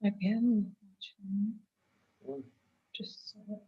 Again, just so that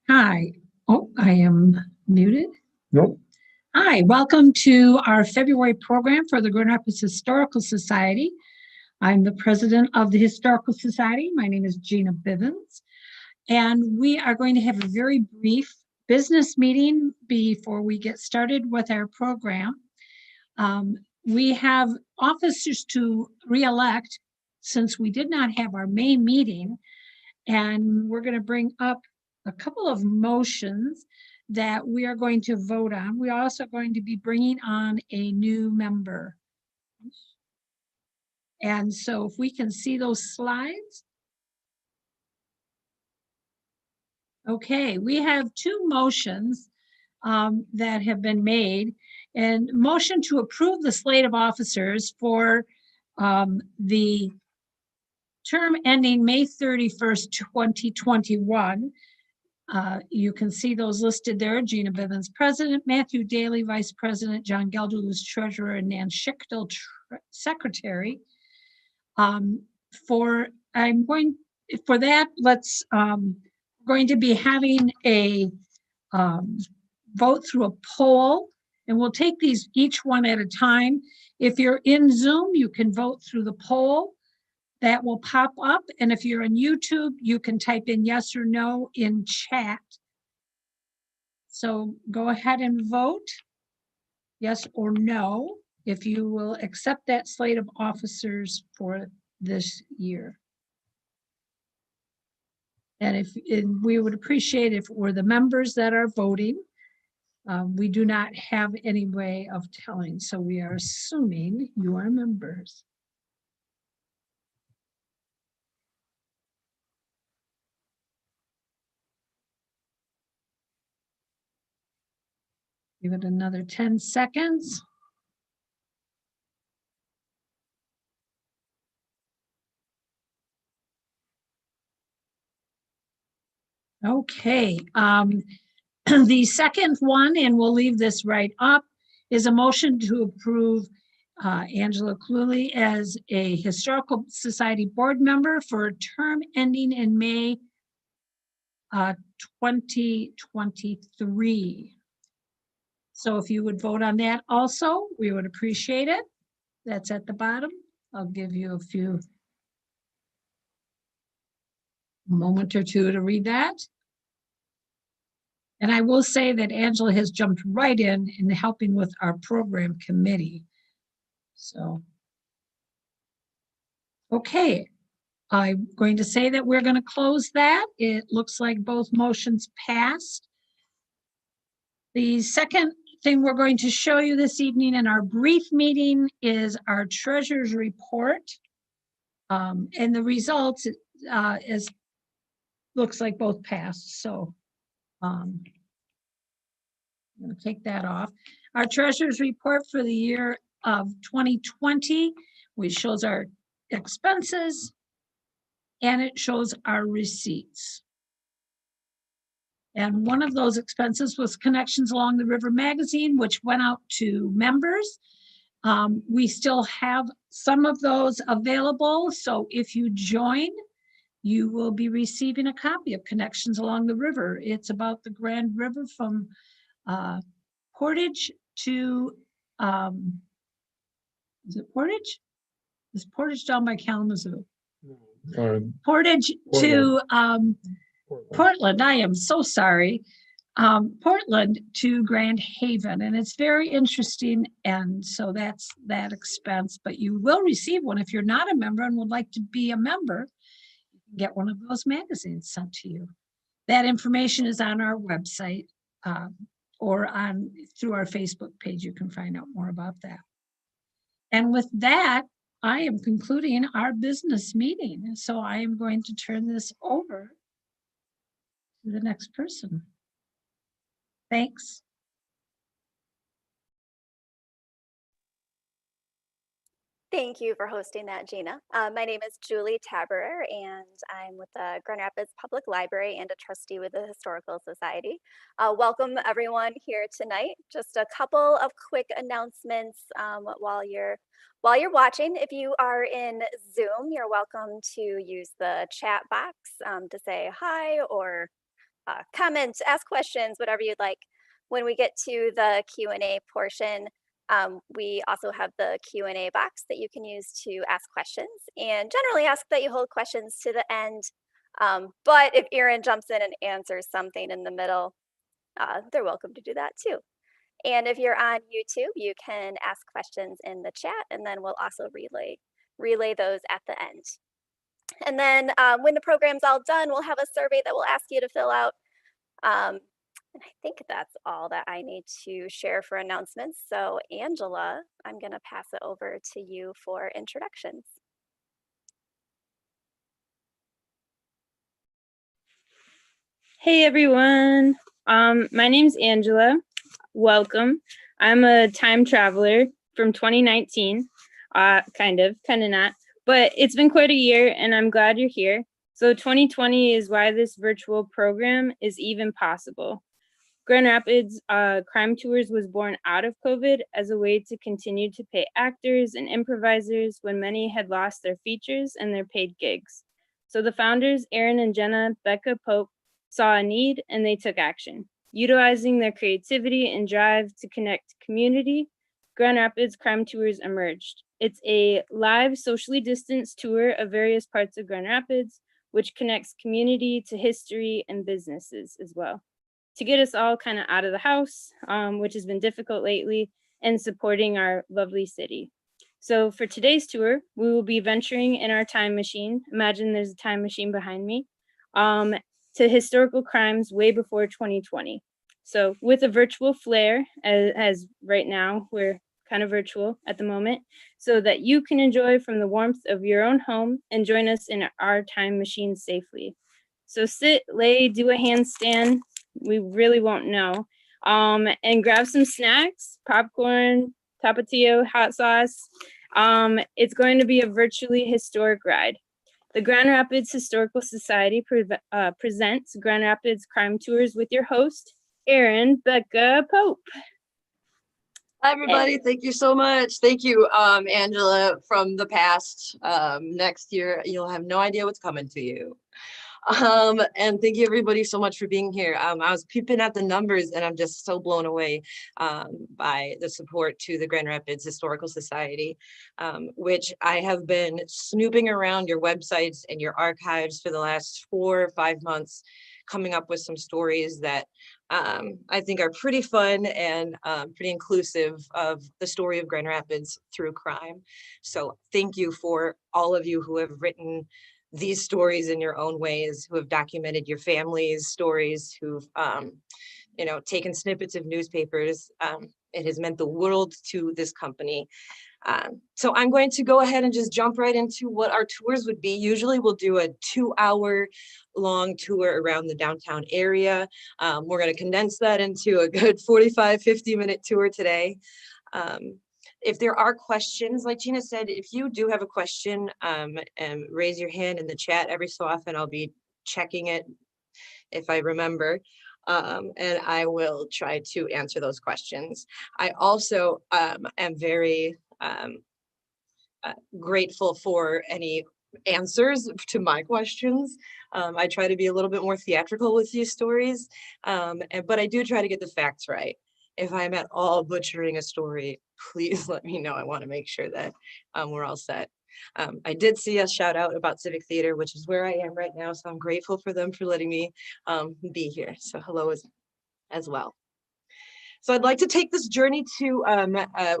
Hi. Oh, I am muted. Nope. Hi, welcome to our February program for the Grand Rapids Historical Society. I'm the president of the Historical Society. My name is Gina Bivens. And we are going to have a very brief business meeting before we get started with our program. We have officers to re-elect since we did not have our May meeting. And we're going to bring up a couple of motions that we are going to vote on. We are also going to be bringing on a new member. And so if we can see those slides. Okay, we have two motions that have been made. And motion to approve the slate of officers for the term ending May 31st, 2021. You can see those listed there. Gina Bivens, President, Matthew Daly, Vice President, John Gelderloos, Treasurer, and Nan Schichtel, Secretary. For that, let's going to be having a vote through a poll, and we'll take these each one at a time. If you're in Zoom, you can vote through the poll. That will pop up, and if you're on YouTube, you can type in yes or no in chat. So go ahead and vote yes or no if you will accept that slate of officers for this year. And we would appreciate if it were the members that are voting. We do not have any way of telling, so we are assuming you are members. Give it another 10 seconds. Okay, the second one, and we'll leave this right up, is a motion to approve Angela Cluley as a Historical Society board member for a term ending in May 2023. So if you would vote on that also, we would appreciate it. That's at the bottom. I'll give you a moment or two to read that. And I will say that Angela has jumped right in helping with our program committee. So, okay, I'm going to say that we're going to close that. It looks like both motions passed. The second thing we're going to show you this evening in our brief meeting is our treasurer's report. And the results looks like both passed. So I'm going to take that off. Our treasurer's report for the year of 2020, which shows our expenses and it shows our receipts. And one of those expenses was Connections Along the River magazine, which went out to members. We still have some of those available. So if you join, you will be receiving a copy of Connections Along the River. It's about the Grand River from Portage to, is it Portage? Is Portage down by Kalamazoo? Portage to Portland. I am so sorry. Portland to Grand Haven, and it's very interesting. And so that's that expense, but you will receive one if you're not a member and would like to be a member. You can get one of those magazines sent to you. That information is on our website or through our Facebook page. You can find out more about that. And with that, I am concluding our business meeting. So I am going to turn this over to the next person. Thanks. Thank you for hosting that, Gina. My name is Julie Taberer, and I'm with the Grand Rapids Public Library and a trustee with the Historical Society. Welcome everyone here tonight. Just a couple of quick announcements while you're watching. If you are in Zoom, you're welcome to use the chat box to say hi or comment, ask questions, whatever you'd like. When we get to the Q&A portion, we also have the Q&A box that you can use to ask questions, and generally ask that you hold questions to the end. But if Erin jumps in and answers something in the middle, they're welcome to do that too. And if you're on YouTube, you can ask questions in the chat, and then we'll also relay those at the end. And then when the program's all done, we'll have a survey that we'll ask you to fill out. And I think that's all that I need to share for announcements. So Angela, I'm going to pass it over to you for introductions. Hey everyone, my name's Angela. Welcome. I'm a time traveler from 2019, kind of not, but it's been quite a year and I'm glad you're here. So 2020 is why this virtual program is even possible. Grand Rapids Crime Tours was born out of COVID as a way to continue to pay actors and improvisers when many had lost their features and their paid gigs. So the founders, Aaron and Jenna Becca Pope, saw a need and they took action. Utilizing their creativity and drive to connect community, Grand Rapids Crime Tours emerged. It's a live, socially distanced tour of various parts of Grand Rapids, which connects community to history and businesses as well, to get us all kind of out of the house, which has been difficult lately, and supporting our lovely city. So for today's tour, we will be venturing in our time machine. Imagine there's a time machine behind me, to historical crimes way before 2020. So with a virtual flair, as right now, we're kind of virtual at the moment, so that you can enjoy from the warmth of your own home and join us in our time machine safely. So sit, lay, do a handstand, we really won't know, and grab some snacks, popcorn, tapatio, hot sauce. It's going to be a virtually historic ride. The Grand Rapids Historical Society presents Grand Rapids Crime Tours with your host, Aaron Becca Pope. Hi, everybody. Thank you so much. Thank you, Angela, from the past. Next year, you'll have no idea what's coming to you. And thank you everybody so much for being here. I was peeping at the numbers and I'm just so blown away by the support to the Grand Rapids Historical Society, which I have been snooping around your websites and your archives for the last 4 or 5 months, coming up with some stories that I think are pretty fun and pretty inclusive of the story of Grand Rapids through crime. So thank you for all of you who have written these stories in your own ways, who have documented your family's stories, who've taken snippets of newspapers. It has meant the world to this company. So I'm going to go ahead and just jump right into what our tours would be. Usually we'll do a 2-hour long tour around the downtown area. We're going to condense that into a good 45-50 minute tour today. If there are questions, like Gina said, if you do have a question, raise your hand in the chat. Every so often I'll be checking it if I remember. And I will try to answer those questions. I also am very grateful for any answers to my questions. I try to be a little bit more theatrical with these stories, but I do try to get the facts right. If I'm at all butchering a story, please let me know. I want to make sure that we're all set. I did see a shout out about Civic Theater, which is where I am right now. So I'm grateful for them for letting me be here. So hello as well. So I'd like to take this journey to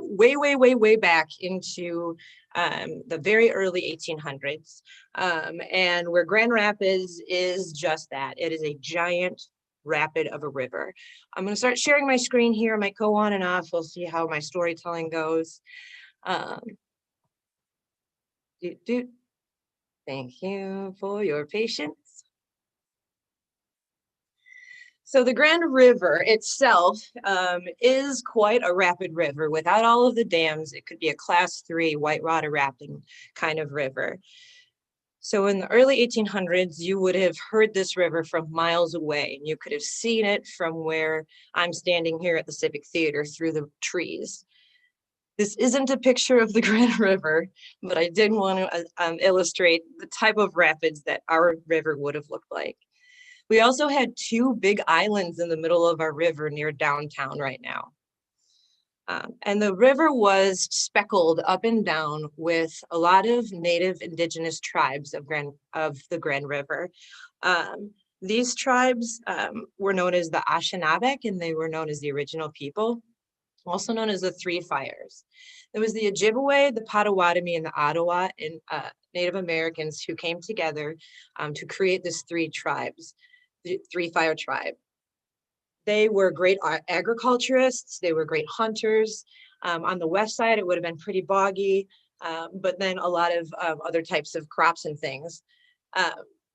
way back into the very early 1800s, and where Grand Rapids is just that. It is a giant rapid of a river. I'm going to start sharing my screen here. I might go on and off. We'll see how my storytelling goes. Thank you for your patience. So the Grand River itself is quite a rapid river. Without all of the dams, it could be a class 3 white water rafting kind of river. So in the early 1800s, you would have heard this river from miles away, and you could have seen it from where I'm standing here at the Civic Theater through the trees. This isn't a picture of the Grand River, but I did want to illustrate the type of rapids that our river would have looked like. We also had 2 big islands in the middle of our river near downtown right now. And the river was speckled up and down with a lot of native indigenous tribes of the Grand River. These tribes were known as the Anishinaabe, and they were known as the original people, also known as the 3 Fires. There was the Ojibwe, the Potawatomi, and the Ottawa and Native Americans who came together to create this 3 tribes, the 3 Fire tribe. They were great agriculturists. They were great hunters. On the west side, it would have been pretty boggy, but then a lot of other types of crops and things.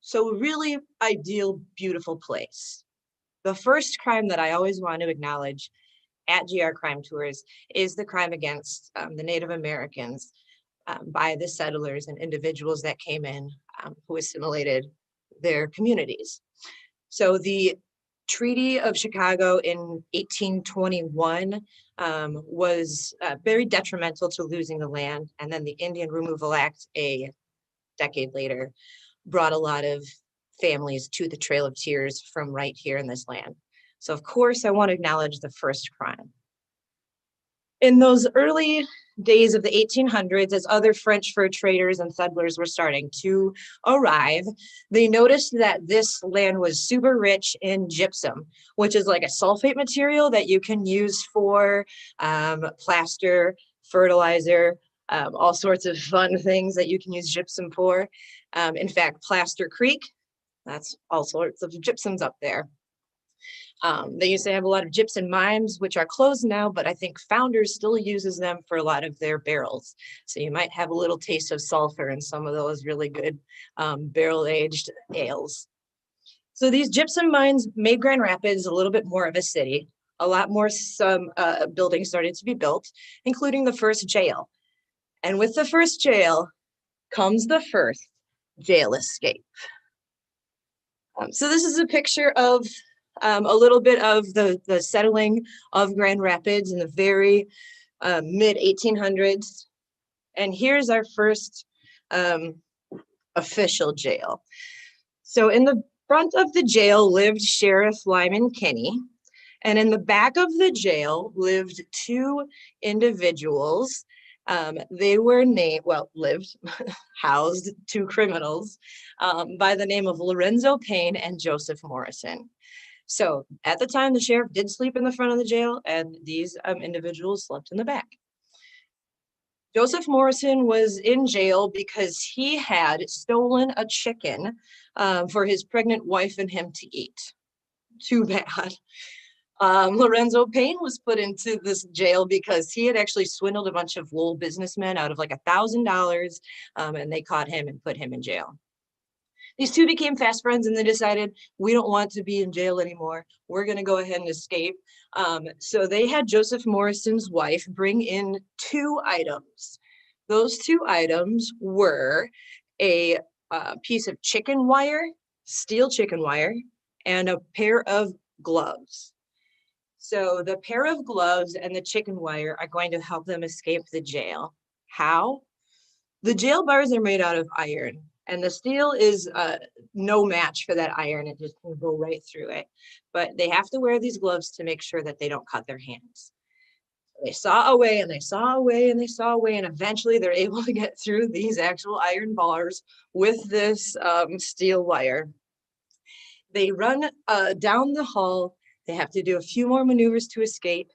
So really ideal, beautiful place. The first crime that I always want to acknowledge at GR Crime Tours is the crime against the Native Americans by the settlers and individuals that came in who assimilated their communities. So the Treaty of Chicago in 1821 was very detrimental to losing the land. And then the Indian Removal Act a decade later brought a lot of families to the Trail of Tears from right here in this land. So of course, I want to acknowledge the first crime. In those early days of the 1800s, as other French fur traders and settlers were starting to arrive, they noticed that this land was super rich in gypsum, which is like a sulfate material that you can use for plaster, fertilizer, all sorts of fun things that you can use gypsum for. In fact, Plaster Creek, that's all sorts of gypsums up there. They used to have a lot of gypsum mines, which are closed now, but I think Founders still uses them for a lot of their barrels. So you might have a little taste of sulfur in some of those really good barrel-aged ales. So these gypsum mines made Grand Rapids a little bit more of a city. A lot more buildings started to be built, including the first jail. And with the first jail comes the first jail escape. So this is a picture of a little bit of the settling of Grand Rapids in the very mid 1800s. And here's our first official jail. So in the front of the jail lived Sheriff Lyman Kinney, and in the back of the jail lived two individuals. They were housed two criminals by the name of Lorenzo Payne and Joseph Morrison. So at the time, the sheriff did sleep in the front of the jail, and these individuals slept in the back. Joseph Morrison was in jail because he had stolen a chicken for his pregnant wife and him to eat. Too bad. Lorenzo Payne was put into this jail because he had actually swindled a bunch of wool businessmen out of like $1,000, and they caught him and put him in jail. These two became fast friends, and they decided, we don't want to be in jail anymore. We're going to go ahead and escape. So they had Joseph Morrison's wife bring in two items. Those two items were a piece of chicken wire, steel chicken wire, and a pair of gloves. So the pair of gloves and the chicken wire are going to help them escape the jail. How? The jail bars are made out of iron, and the steel is no match for that iron. It just can go right through it. But they have to wear these gloves to make sure that they don't cut their hands. They saw a way, and they saw a way, and they saw a way, and eventually they're able to get through these actual iron bars with this steel wire. They run down the hall. They have to do a few more maneuvers to escape,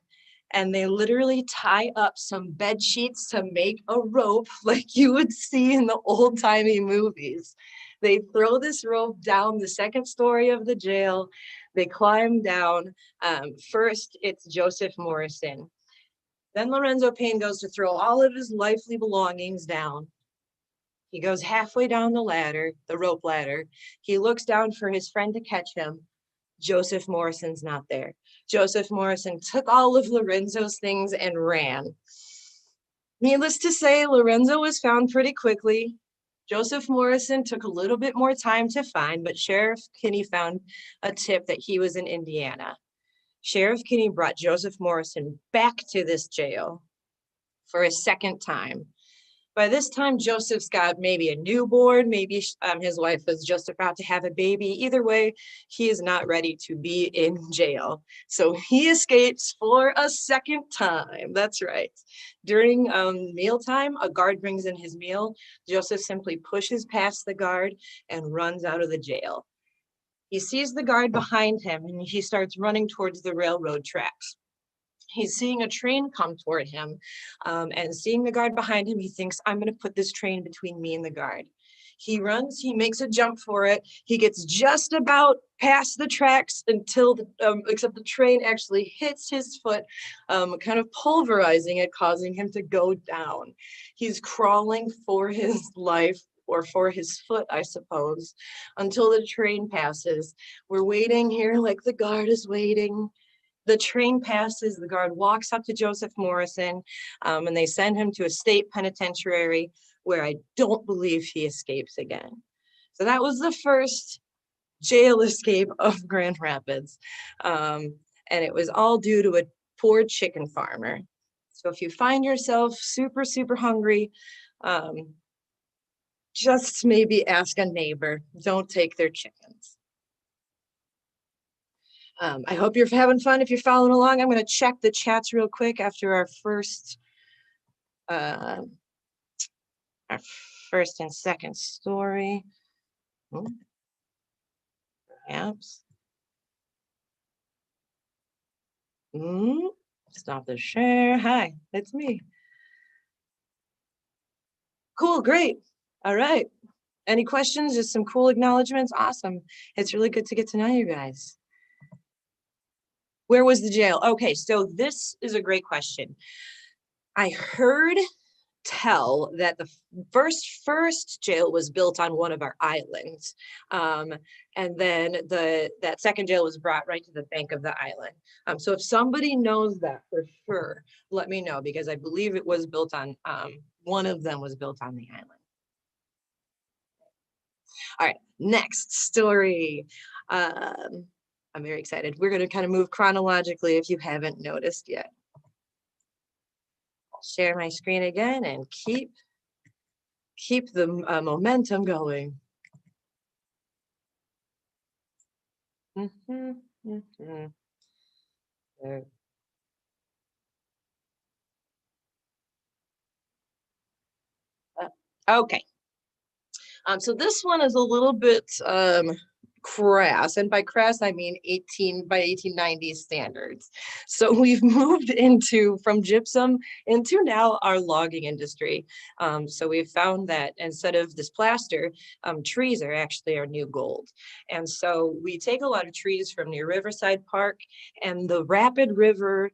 and they literally tie up some bed sheets to make a rope like you would see in the old-timey movies. They throw this rope down the second story of the jail. They climb down. First, it's Joseph Morrison. Then Lorenzo Payne goes to throw all of his lively belongings down. He goes halfway down the ladder, the rope ladder. He looks down for his friend to catch him. Joseph Morrison's not there. Joseph Morrison took all of Lorenzo's things and ran. Needless to say, Lorenzo was found pretty quickly. Joseph Morrison took a little bit more time to find, but Sheriff Kinney found a tip that he was in Indiana. Sheriff Kinney brought Joseph Morrison back to this jail for a second time. By this time, Joseph's got maybe a newborn, maybe his wife is just about to have a baby. Either way, he is not ready to be in jail. So he escapes for a second time. That's right. During mealtime, a guard brings in his meal. Joseph simply pushes past the guard and runs out of the jail. He sees the guard behind him, and he starts running towards the railroad tracks. He's seeing a train come toward him, and seeing the guard behind him, he thinks, I'm going to put this train between me and the guard. He runs, he makes a jump for it. He gets just about past the tracks until, except the train actually hits his foot, kind of pulverizing it, causing him to go down. He's crawling for his life, or for his foot, I suppose, until the train passes. We're waiting here like the guard is waiting. The train passes, the guard walks up to Joseph Morrison, and they send him to a state penitentiary where I don't believe he escapes again. So that was the first jail escape of Grand Rapids. And it was all due to a poor chicken farmer. So if you find yourself super, super hungry, just maybe ask a neighbor. Don't take their chickens. I hope you're having fun. If you're following along, I'm going to check the chats real quick after our first and second story. Perhaps. Stop the share. Hi, it's me. Cool, great. All right. Any questions? Just some cool acknowledgements. Awesome. It's really good to get to know you guys. Where was the jail? Okay, so this is a great question. I heard tell that the first jail was built on one of our islands. And then that second jail was brought right to the bank of the island. So if somebody knows that for sure, let me know, because I believe it was built on, one of them was built on the island. All right, next story. I'm very excited. We're going to kind of move chronologically if you haven't noticed yet. I'll share my screen again and keep the momentum going. There. Okay. So this one is a little bit crass, and by crass I mean 1890s standards. So we've moved from gypsum into now our logging industry. So we've found that instead of this plaster, trees are actually our new gold. And so we take a lot of trees from near Riverside Park and the Rapid River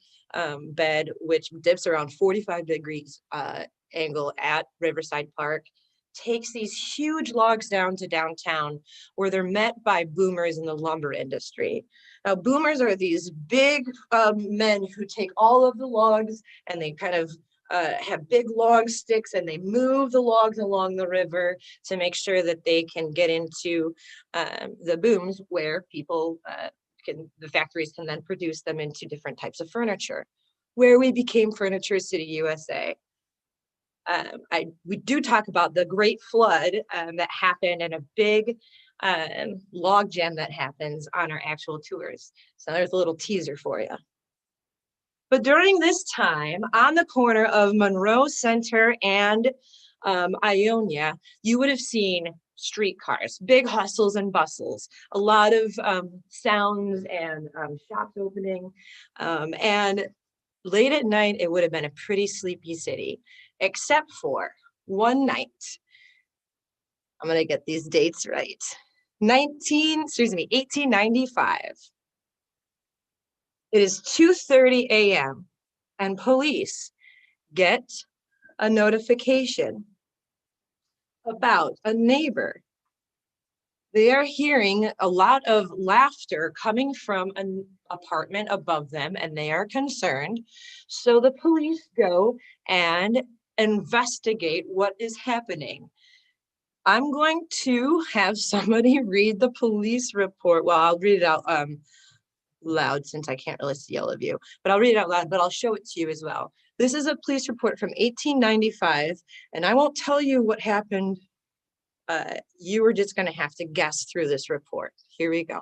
bed, which dips around 45 degrees angle at Riverside Park, takes these huge logs down to downtown where they're met by boomers in the lumber industry. Now, boomers are these big men who take all of the logs and they kind of have big log sticks and they move the logs along the river to make sure that they can get into the booms where people the factories can then produce them into different types of furniture, where we became Furniture City USA. We do talk about the Great Flood that happened and a big log jam that happens on our actual tours. So there's a little teaser for you. But during this time, on the corner of Monroe Center and Ionia, you would have seen streetcars, big hustles and bustles, a lot of sounds and shops opening. And late at night, it would have been a pretty sleepy city, except for one night. I'm gonna get these dates right. 1895. It is 2:30 a.m. and police get a notification about a neighbor. They are hearing a lot of laughter coming from an apartment above them, and they are concerned. So the police go and investigate what is happening. I'm going to have somebody read the police report. Well, I'll read it out loud since I can't really see all of you, but I'll read it out loud, but I'll show it to you as well. This is a police report from 1895, and I won't tell you what happened. You are just going to have to guess through this report. Here we go.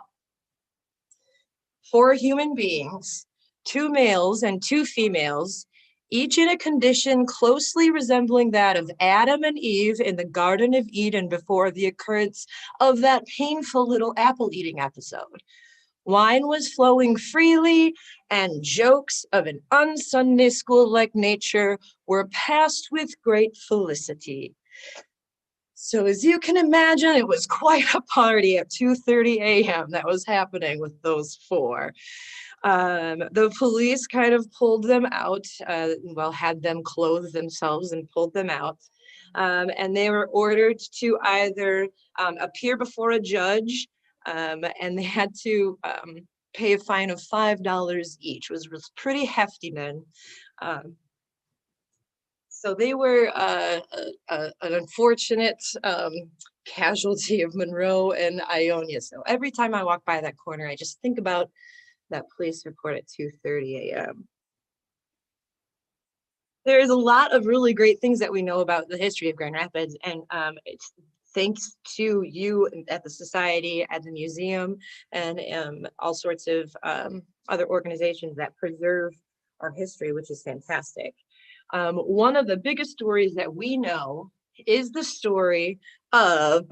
4 human beings, 2 males and 2 females, each in a condition closely resembling that of Adam and Eve in the Garden of Eden before the occurrence of that painful little apple eating episode. Wine was flowing freely, and jokes of an un-Sunday school-like nature were passed with great felicity. So as you can imagine, it was quite a party at 2:30 a.m. that was happening with those 4. The police kind of pulled them out, had them clothe themselves and pulled them out. And they were ordered to either appear before a judge, and they had to pay a fine of $5 each. It was pretty hefty then. So they were an unfortunate casualty of Monroe and Ionia. So every time I walk by that corner, I just think about that police report at 2:30 a.m. There's a lot of really great things that we know about the history of Grand Rapids, and it's thanks to you at the society, at the museum, and all sorts of other organizations that preserve our history, which is fantastic. One of the biggest stories that we know is the story of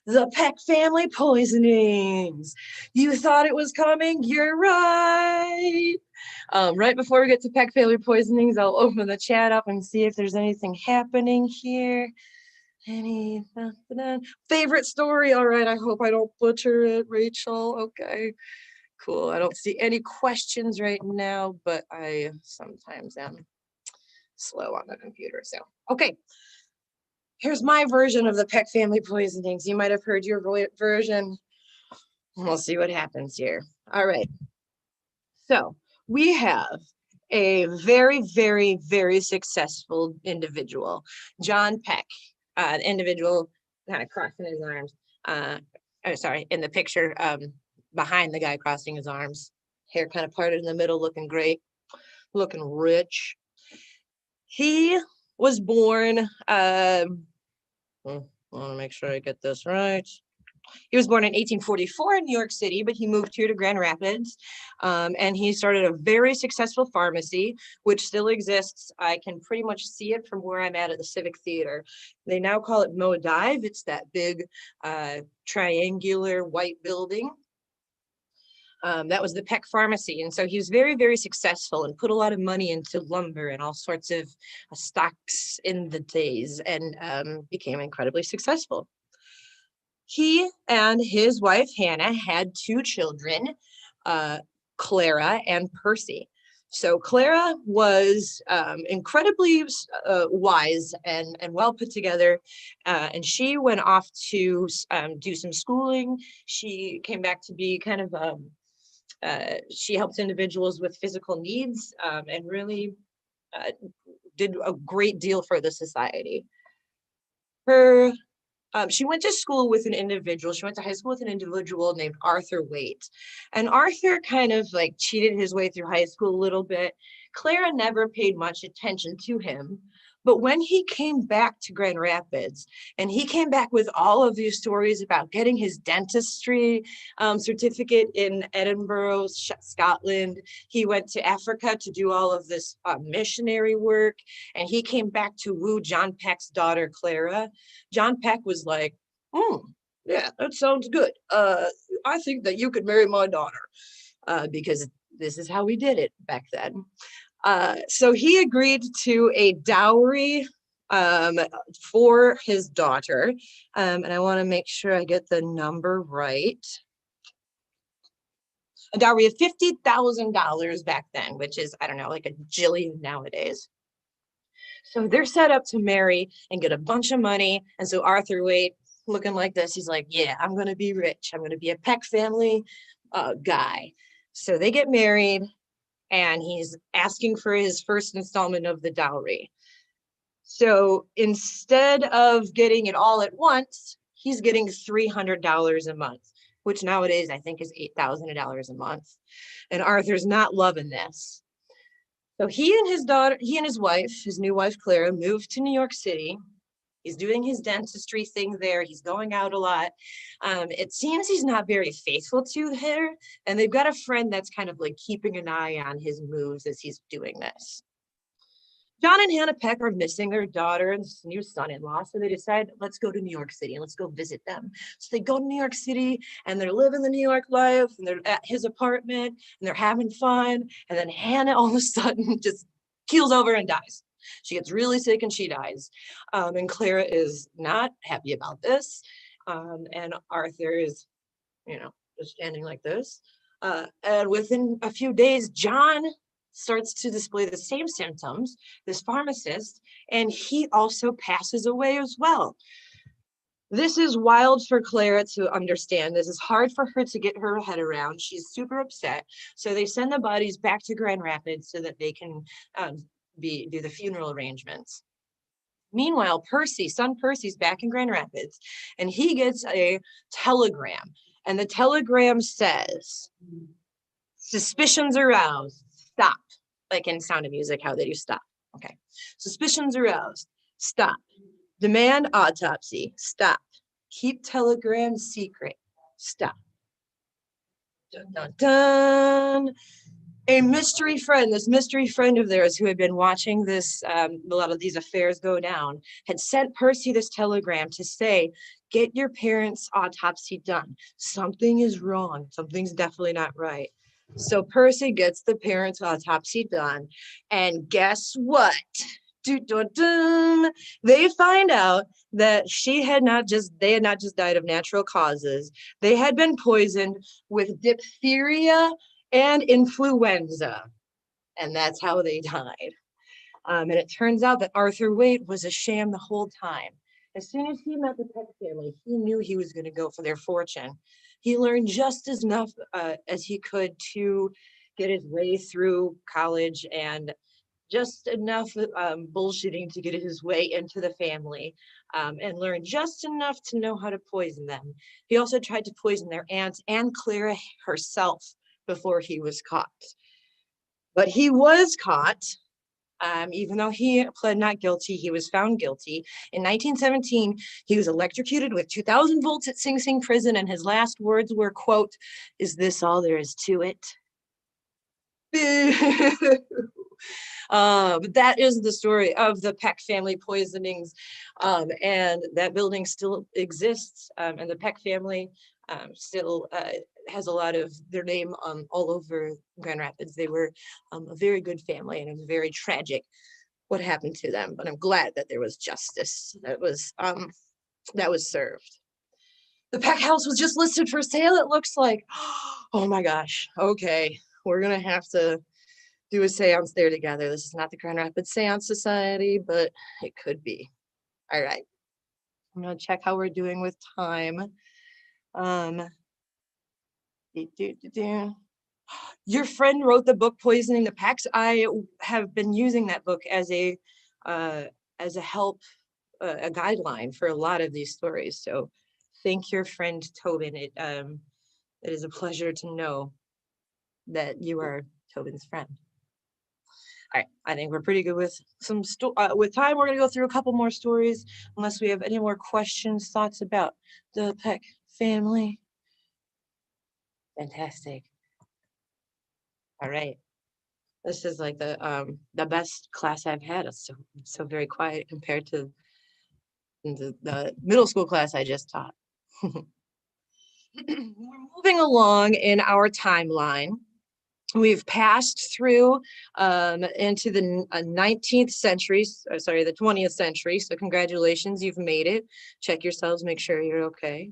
the Peck family poisonings. You thought it was coming, you're right. Right before we get to Peck family poisonings, I'll open the chat up and see if there's anything happening here. Any favorite story? All right, I hope I don't butcher it, Rachel. Okay. Cool. I don't see any questions right now, but I sometimes am slow on the computer. So, okay. Here's my version of the Peck family poisonings. You might have heard your version. We'll see what happens here. All right. So we have a very, very, very successful individual, John Peck, individual kind of crossing his arms. In the picture, behind the guy crossing his arms, hair kind of parted in the middle, looking great, looking rich. He was born, I want to make sure I get this right. He was born in 1844 in New York City, but he moved here to Grand Rapids, and he started a very successful pharmacy, which still exists. I can pretty much see it from where I'm at the Civic Theater. They now call it Mo Dive. It's that big triangular white building. That was the Peck Pharmacy. And so he was very, very successful and put a lot of money into lumber and all sorts of stocks in the days, and became incredibly successful. He and his wife, Hannah, had 2 children, Clara and Percy. So Clara was incredibly wise and well put together, and she went off to do some schooling. She came back to be kind of, she helped individuals with physical needs, and really did a great deal for the society. She went to school with an individual. She went to high school with an individual named Arthur Waite. And Arthur kind of like cheated his way through high school a little bit. Clara never paid much attention to him. But when he came back to Grand Rapids, and he came back with all of these stories about getting his dentistry certificate in Edinburgh, Scotland, he went to Africa to do all of this missionary work, and he came back to woo John Peck's daughter, Clara. John Peck was like, yeah, that sounds good. I think that you could marry my daughter, because this is how we did it back then. So he agreed to a dowry for his daughter. And I want to make sure I get the number right. A dowry of $50,000 back then, which is, I don't know, like a jillion nowadays. So they're set up to marry and get a bunch of money. And so Arthur Waite, looking like this, he's like, yeah, I'm going to be rich. I'm going to be a Peck family guy. So they get married, and he's asking for his first installment of the dowry. So instead of getting it all at once, he's getting $300 a month, which nowadays I think is $8,000 a month. And Arthur's not loving this. So he and his wife, his new wife, Clara, moved to New York City. He's doing his dentistry thing there. He's going out a lot. It seems he's not very faithful to her. And they've got a friend that's kind of like keeping an eye on his moves as he's doing this. John and Hannah Peck are missing their daughter and new son-in-law. So they decide, let's go to New York City and let's go visit them. So they go to New York City and they're living the New York life, and they're at his apartment and they're having fun. And then Hannah all of a sudden just keels over and dies. She gets really sick and she dies. And Clara is not happy about this. And Arthur is, just standing like this. And within a few days, John starts to display the same symptoms, this pharmacist, and he also passes away as well. This is wild for Clara to understand. This is hard for her to get her head around. She's super upset. So they send the bodies back to Grand Rapids so that they can do the funeral arrangements. Meanwhile, son Percy's back in Grand Rapids, and he gets a telegram. And the telegram says, suspicions aroused, stop. Like in Sound of Music, how they do stop. Okay. Suspicions aroused, stop. Demand autopsy, stop. Keep telegram secret, stop. Dun, dun, dun. A mystery friend, this mystery friend of theirs who had been watching this, a lot of these affairs go down, had sent Percy this telegram to say, get your parents' autopsy done. Something is wrong. Something's definitely not right. So Percy gets the parents' autopsy done. And guess what? They find out that they had not just died of natural causes. They had been poisoned with diphtheria and influenza. And that's how they died. And it turns out that Arthur Waite was a sham the whole time. As soon as he met the Peck family, he knew he was going to go for their fortune. He learned just as enough as he could to get his way through college, and just enough bullshitting to get his way into the family, and learned just enough to know how to poison them. He also tried to poison their aunt and Clara herself before he was caught. But he was caught, Even though he pled not guilty, he was found guilty. In 1917, he was electrocuted with 2,000 volts at Sing Sing prison, and his last words were, quote, "Is this all there is to it?" But that is the story of the Peck family poisonings, and that building still exists, and the Peck family still has a lot of their name all over Grand Rapids. They were a very good family, and it was very tragic what happened to them. But I'm glad that there was justice that was served. The Peck house was just listed for sale. It looks like, oh my gosh. Okay, we're gonna have to do a seance there together. This is not the Grand Rapids Seance Society, but it could be. All right. I'm gonna check how we're doing with time. Your friend wrote the book Poisoning the Pecks. I have been using that book as a help, a guideline for a lot of these stories. So thank your friend Tobin. It is a pleasure to know that you are Tobin's friend. All right, I think we're pretty good with with time. We're gonna go through a couple more stories, unless we have any more questions, thoughts about the Peck family. Fantastic. All right, this is like the best class I've had. It's so very quiet compared to the middle school class I just taught. We're moving along in our timeline. We've passed through into the 19th century, sorry, the 20th century. So congratulations, you've made it. Check yourselves, make sure you're okay.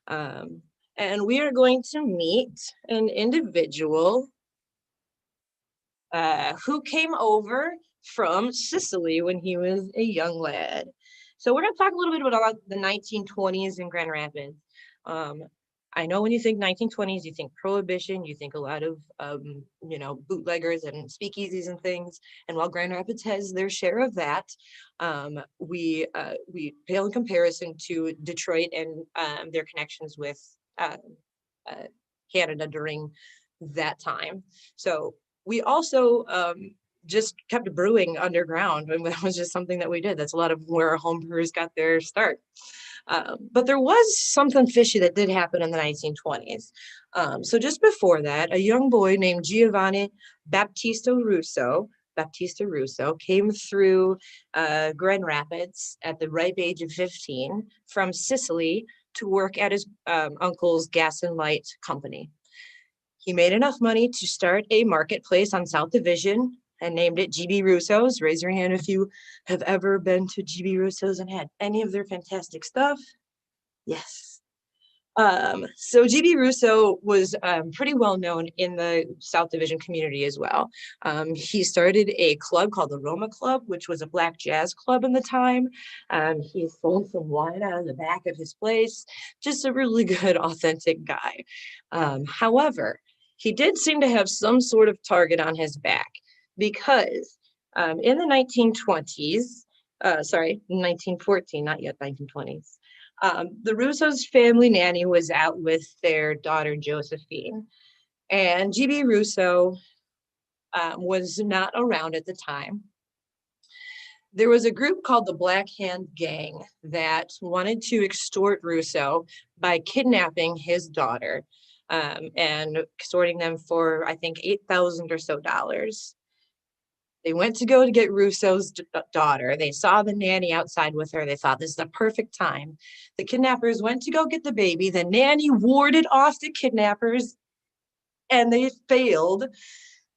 And we are going to meet an individual who came over from Sicily when he was a young lad. So we're going to talk a little bit about the 1920s in Grand Rapids. I know when you think 1920s, you think Prohibition, you think a lot of, bootleggers and speakeasies and things. And while Grand Rapids has their share of that, we pale in comparison to Detroit and their connections with Canada during that time. So we also just kept brewing underground, and that was just something that we did. That's a lot of where our home brewers got their start. But there was something fishy that did happen in the 1920s. So just before that, a young boy named Giovanni Battista Russo came through Grand Rapids at the ripe age of 15 from Sicily to work at his uncle's gas and light company. He made enough money to start a marketplace on South Division and named it GB Russo's. Raise your hand if you have ever been to GB Russo's and had any of their fantastic stuff. Yes. So GB Russo was pretty well known in the South Division community as well. He started a club called the Roma Club, which was a black jazz club in the time. He sold some wine out of the back of his place. Just a really good, authentic guy. However, he did seem to have some sort of target on his back, because in the 1920s, 1914, not yet 1920s, the Russo's family nanny was out with their daughter Josephine, and GB Russo was not around at the time. There was a group called the Black Hand Gang that wanted to extort Russo by kidnapping his daughter and extorting them for, I think, $8,000 or so. They went to go to get Russo's daughter. They saw the nanny outside with her. They thought this is the perfect time. The kidnappers went to go get the baby. The nanny warded off the kidnappers, and they failed.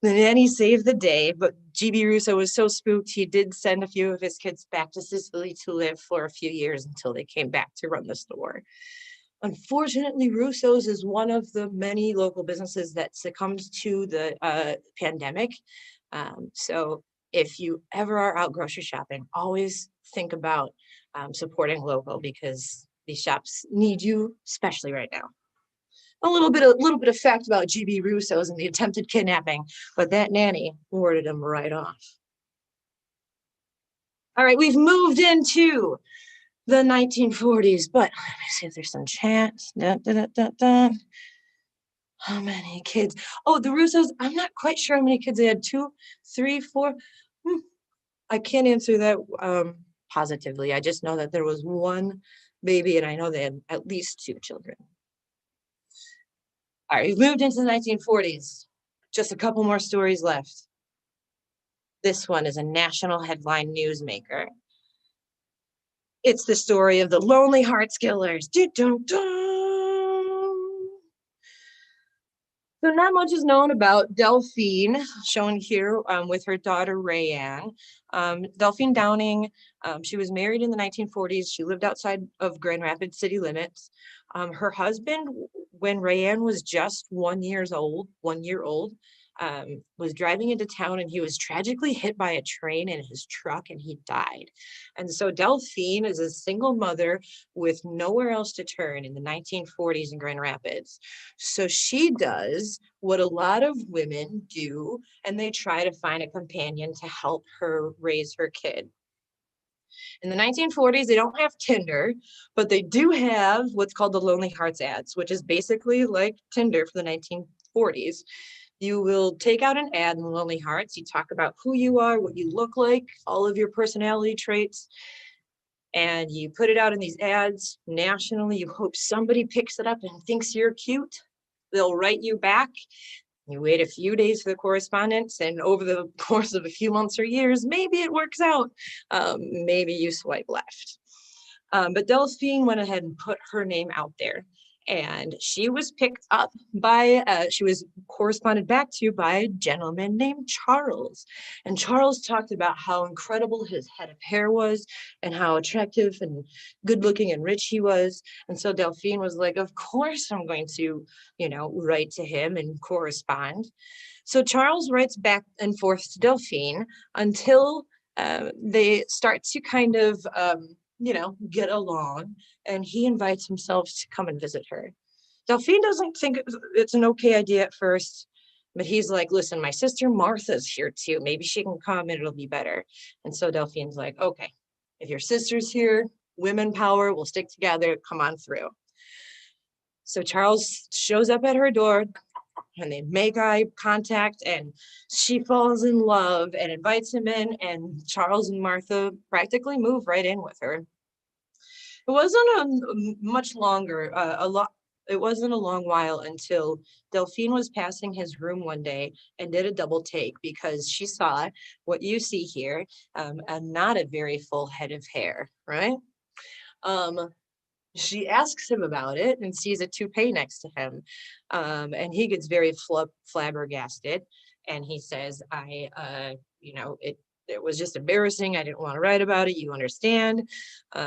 The nanny saved the day, but GB Russo was so spooked, he did send a few of his kids back to Sicily to live for a few years until they came back to run the store. Unfortunately, Russo's is one of the many local businesses that succumbed to the pandemic. So if you ever are out grocery shopping, always think about supporting local, because these shops need you, especially right now. A little bit of fact about GB Russo's and the attempted kidnapping, but that nanny warded him right off. All right, we've moved into the 1940s, but let me see if there's some chance. How many kids? Oh, the Russos, I'm not quite sure how many kids they had. 2, 3, 4. I can't answer that positively. I just know that there was one baby, and I know they had at least 2 children. All right, we've moved into the 1940s. Just a couple more stories left. This one is a national headline newsmaker. It's the story of the Lonely Hearts Killers. So not much is known about Delphine, shown here with her daughter Rayanne. Delphine Downing, she was married in the 1940s. She lived outside of Grand Rapids city limits. Her husband, when Rayanne was just 1 year old, was driving into town, and he was tragically hit by a train in his truck, and he died. And so Delphine is a single mother with nowhere else to turn in the 1940s in Grand Rapids. So she does what a lot of women do, and they try to find a companion to help her raise her kid. In the 1940s, they don't have Tinder, but they do have what's called the Lonely Hearts ads, which is basically like Tinder for the 1940s. You will take out an ad in Lonely Hearts. You talk about who you are, what you look like, all of your personality traits, and you put it out in these ads nationally. You hope somebody picks it up and thinks you're cute. They'll write you back. You wait a few days for the correspondence, and over the course of a few months or years, maybe it works out. Maybe you swipe left. But Delphine went ahead and put her name out there, and she was picked up by, she was corresponded back to by a gentleman named Charles. And Charles talked about how incredible his head of hair was and how attractive and good looking and rich he was. And so Delphine was like, of course I'm going to, write to him and correspond. So Charles writes back and forth to Delphine until they start to kind of, get along, and he invites himself to come and visit her. Delphine doesn't think it's an okay idea at first, but he's like, listen, my sister Martha's here too. Maybe she can come and it'll be better. And so Delphine's like, okay, if your sister's here, women power, we'll stick together, come on through. So Charles shows up at her door, and they make eye contact, and she falls in love and invites him in, and Charles and Martha practically move right in with her. It wasn't it wasn't a long while until Delphine was passing his room one day and did a double take, because she saw what you see here, and not a very full head of hair, right? She asks him about it and sees a toupee next to him. And he gets very flabbergasted. And he says, it was just embarrassing. I didn't want to write about it. You understand.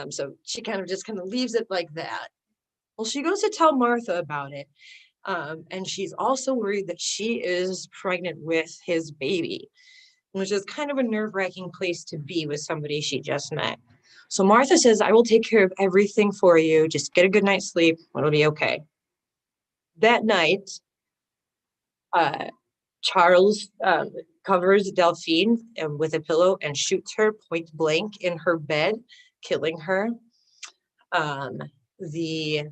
So she kind of leaves it like that. Well, she goes to tell Martha about it. And she's also worried that she is pregnant with his baby, which is kind of a nerve-wracking place to be with somebody she just met. So Martha says, I will take care of everything for you. Just get a good night's sleep. It'll be okay. That night, Charles covers Delphine with a pillow and shoots her point blank in her bed, killing her. The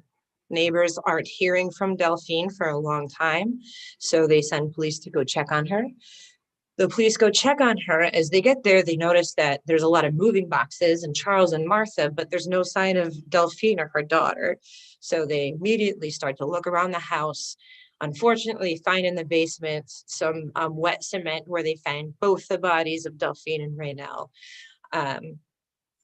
neighbors aren't hearing from Delphine for a long time, so they send police to go check on her. The police go check on her. As they get there, they notice that there's a lot of moving boxes and Charles and Martha, but there's no sign of Delphine or her daughter. So they immediately start to look around the house. Unfortunately, find in the basement some wet cement where they find both the bodies of Delphine and Raynell.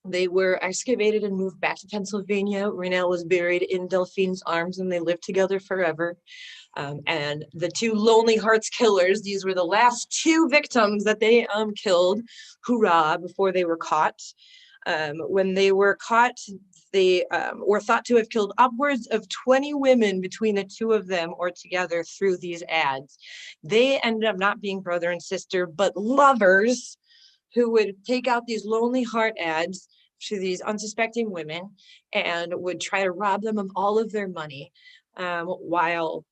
They were excavated and moved back to Pennsylvania. Raynell was buried in Delphine's arms, and they lived together forever. And the 2 Lonely Hearts Killers, these were the last 2 victims that they killed, hurrah, before they were caught. When they were caught, they were thought to have killed upwards of 20 women between the 2 of them or together through these ads. They ended up not being brother and sister, but lovers who would take out these Lonely Heart ads to these unsuspecting women and would try to rob them of all of their money, while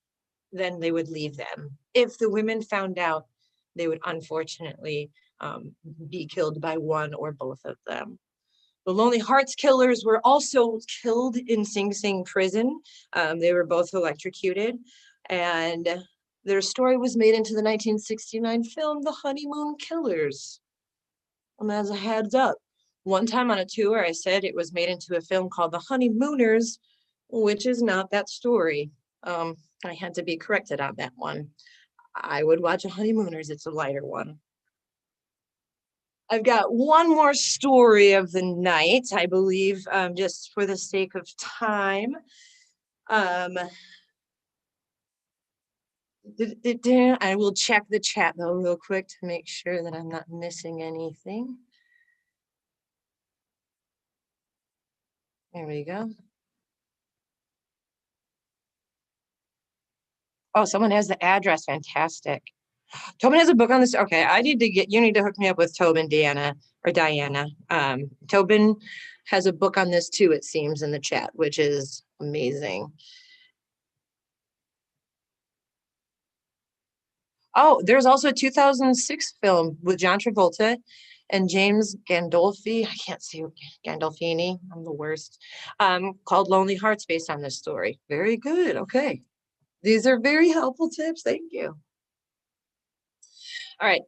then they would leave them. If the women found out, they would unfortunately be killed by one or both of them. The Lonely Hearts Killers were also killed in Sing Sing prison. They were both electrocuted, and their story was made into the 1969 film, The Honeymoon Killers. as a heads up. One time on a tour, I said it was made into a film called The Honeymooners, which is not that story. I had to be corrected on that one. I would watch a Honeymooners, it's a lighter one. I've got one more story of the night, I believe, just for the sake of time. I will check the chat though real quick to make sure that I'm not missing anything. There we go. Oh, someone has the address. Fantastic. Tobin has a book on this. Okay, you need to hook me up with Tobin, Diana. Tobin has a book on this too, it seems, in the chat, which is amazing. Oh, there's also a 2006 film with John Travolta and James Gandolfi. I can't see Gandolfini. I'm the worst. Called Lonely Hearts, based on this story. Very good. Okay. These are very helpful tips. Thank you. All right.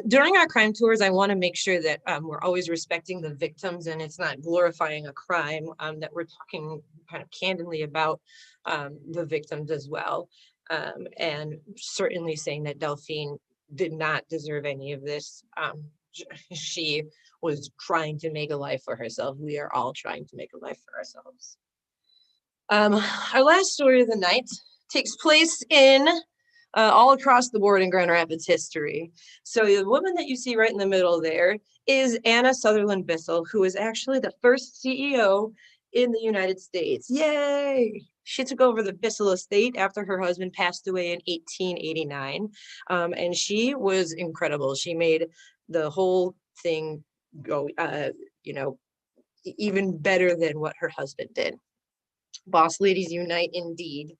During our crime tours, I want to make sure that we're always respecting the victims and it's not glorifying a crime, that we're talking kind of candidly about the victims as well. And certainly saying that Delphine did not deserve any of this. She was trying to make a life for herself. We are all trying to make a life for ourselves. Our last story of the night takes place in all across the board in Grand Rapids history. So the woman that you see right in the middle there is Anna Sutherland Bissell, who is actually the first CEO in the United States. Yay! She took over the Bissell estate after her husband passed away in 1889. And she was incredible. She made the whole thing go, even better than what her husband did. Boss ladies unite indeed.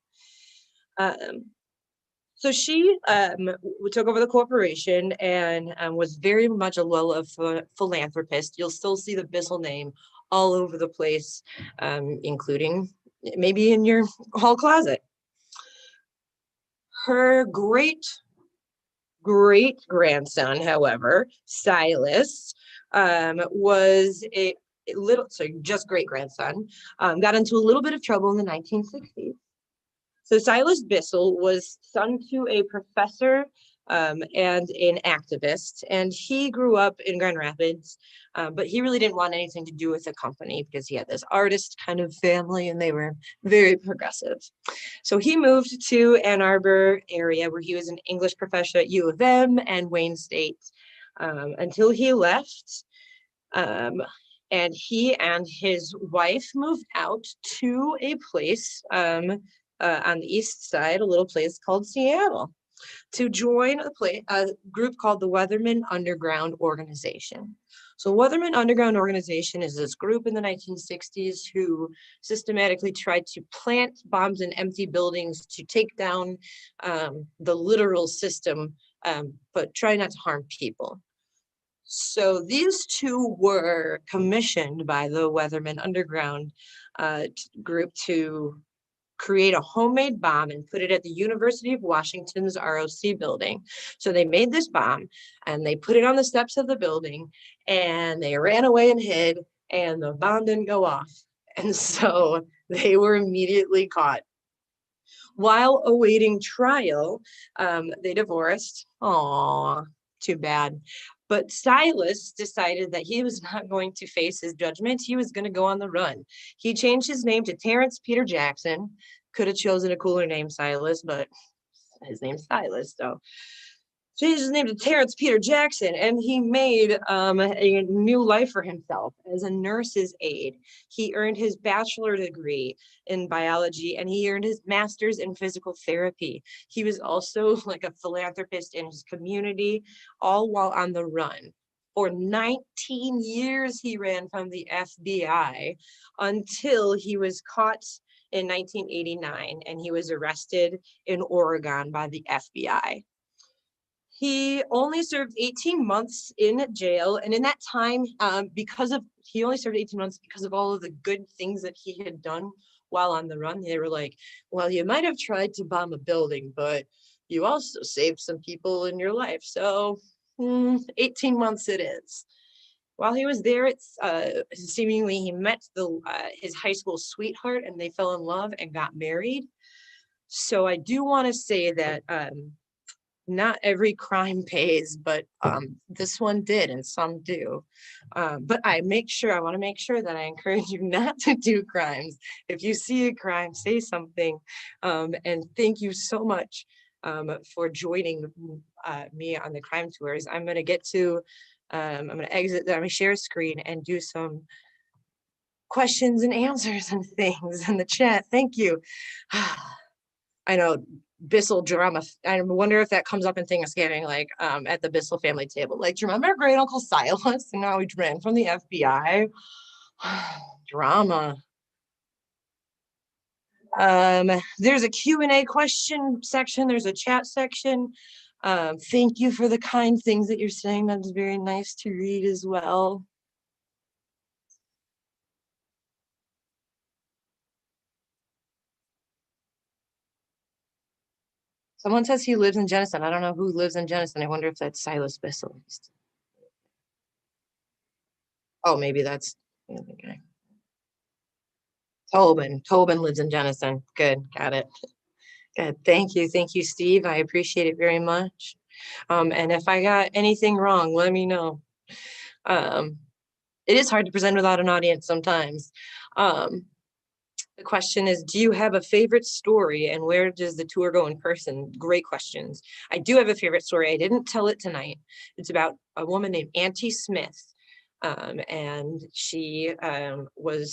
So she took over the corporation and was very much a philanthropist. You'll still see the Bissell name all over the place, including maybe in your hall closet. Her great grandson, however, Silas, was just great grandson, got into a little bit of trouble in the 1960s. So Silas Bissell was son to a professor and an activist, and he grew up in Grand Rapids, but he really didn't want anything to do with the company because he had this artist kind of family and they were very progressive. So he moved to Ann Arbor area where he was an English professor at U of M and Wayne State until he left. And he and his wife moved out to a place on the east side, a little place called Seattle, to join a group called the Weatherman Underground Organization. So Weatherman Underground Organization is this group in the 1960s who systematically tried to plant bombs in empty buildings to take down the literal system, but try not to harm people. So these two were commissioned by the Weatherman Underground group to create a homemade bomb and put it at the University of Washington's ROC building. So they made this bomb and they put it on the steps of the building and they ran away and hid and the bomb didn't go off. And so they were immediately caught. While awaiting trial, they divorced. Aw, too bad. But Silas decided that he was not going to face his judgment. He was going to go on the run. He changed his name to Terrence Peter Jackson. Could have chosen a cooler name, Silas, but his name's Silas. So changed his name to Terrence Peter Jackson, and he made a new life for himself as a nurse's aide. He earned his bachelor degree in biology, and he earned his master's in physical therapy. He was also like a philanthropist in his community, all while on the run. For 19 years, he ran from the FBI until he was caught in 1989, and he was arrested in Oregon by the FBI. He only served 18 months in jail, and in that time, he only served 18 months because of all of the good things that he had done while on the run. They were like, well, you might have tried to bomb a building, but you also saved some people in your life. So 18 months it is. While he was there, it's seemingly he met his high school sweetheart, and they fell in love and got married. So I do want to say that not every crime pays, but this one did, and some do. But I want to make sure that I encourage you not to do crimes. If you see a crime, say something. And thank you so much for joining me on the crime tours. I'm going to exit my share screen and do some questions and answers and things in the chat. Thank you. I know Bissell drama. I wonder if that comes up in Thanksgiving, like at the Bissell family table. Like, do you remember great uncle Silas and how he ran from the FBI? Drama. There's a Q&A question section. There's a chat section. Thank you for the kind things that you're saying. That's very nice to read as well. Someone says he lives in Jenison. I don't know who lives in Jenison. I wonder if that's Silas Bissell. Oh, maybe that's the other guy. Tobin lives in Jenison. Good, got it. Good, thank you, Steve. I appreciate it very much. And if I got anything wrong, let me know. It is hard to present without an audience sometimes. The question is, do you have a favorite story, and where does the tour go in person? Great questions. I do have a favorite story. I didn't tell it tonight. It's about a woman named Auntie Smith. And she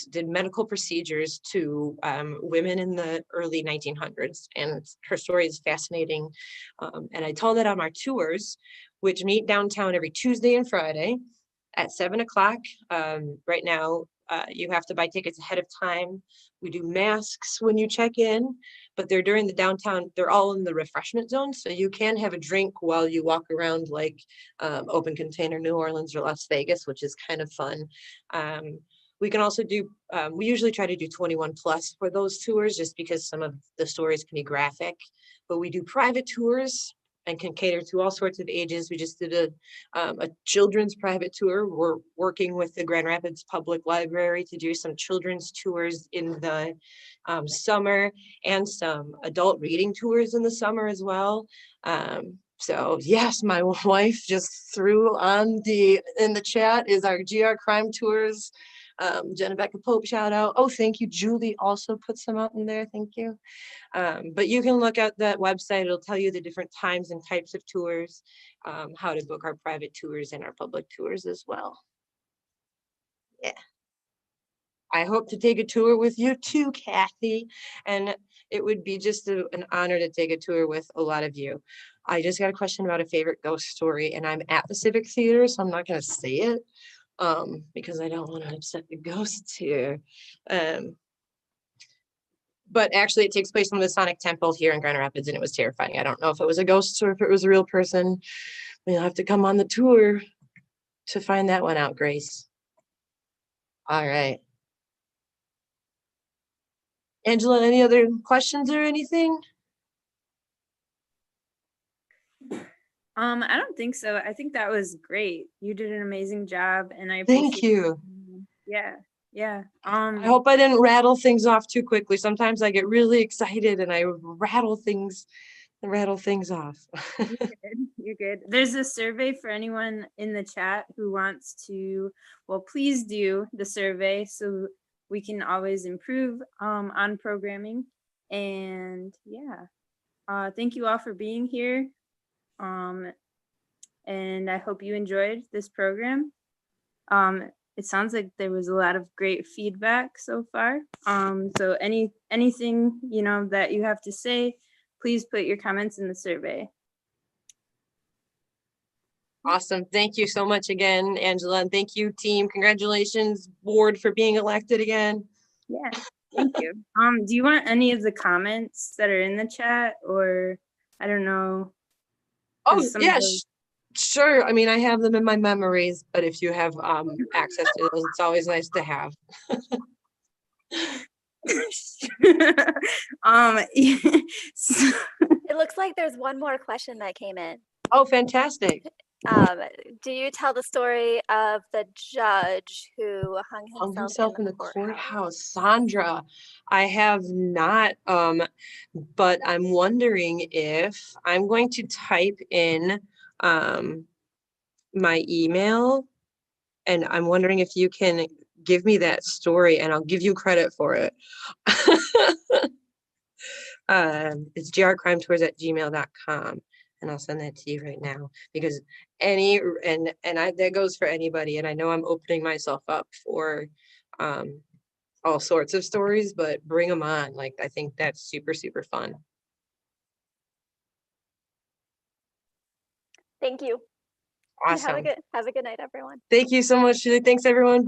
did medical procedures to women in the early 1900s. And her story is fascinating. And I tell that on our tours, which meet downtown every Tuesday and Friday at 7 o'clock. Right now, you have to buy tickets ahead of time. We do masks when you check in, but they're during the downtown, they're all in the refreshment zone. So you can have a drink while you walk around, like Open Container New Orleans or Las Vegas, which is kind of fun. We can also do, we usually try to do 21 plus for those tours, just because some of the stories can be graphic, but we do private tours and can cater to all sorts of ages. We just did a children's private tour. We're working with the Grand Rapids Public Library to do some children's tours in the summer, and some adult reading tours in the summer as well. So yes, my wife just threw on in the chat is our GR Crime Tours. Jenna-Becca Pope shout out. Oh, thank you. Julie also put some out in there. Thank you. But you can look at that website. It'll tell you the different times and types of tours, how to book our private tours and our public tours as well. Yeah. I hope to take a tour with you too, Kathy. And it would be just an honor to take a tour with a lot of you. I just got a question about a favorite ghost story, and I'm at the Civic Theater, so I'm not going to say it because I don't want to upset the ghosts here. But actually it takes place in the Masonic Temple here in Grand Rapids, and it was terrifying. I don't know if it was a ghost or if it was a real person. You'll have to come on the tour to find that one out, Grace. All right. Angela, any other questions or anything? I don't think so. I think that was great. You did an amazing job, and I Thank you. Yeah. Yeah. I hope I didn't rattle things off too quickly. Sometimes I get really excited and I rattle things off. You're good. There's a survey for anyone in the chat who wants to, well, please do the survey so we can always improve on programming. And yeah, thank you all for being here. And I hope you enjoyed this program. It sounds like there was a lot of great feedback so far. So anything, you know, that you have to say, please put your comments in the survey. Awesome. Thank you so much again, Angela. And thank you, team. Congratulations, board, for being elected again. Yeah, thank you. Do you want any of the comments that are in the chat, or I don't know? Oh, yeah, sure. I mean, I have them in my memories, but if you have access to those, it's always nice to have. It looks like there's one more question that came in. Oh, fantastic. Do you tell the story of the judge who hung Hung himself himself in the courthouse? courthouse. Sandra, I have not, but I'm wondering if I'm going to type in my email, and I'm wondering if you can give me that story and I'll give you credit for it. It's grcrimetours@gmail.com, and I'll send that to you right now, because that goes for anybody, and I know I'm opening myself up for all sorts of stories, but bring them on. Like, I think that's super, super fun. Thank you. Awesome. Have a good night, everyone. Thank you so much, Julie. Thanks, everyone. Bye.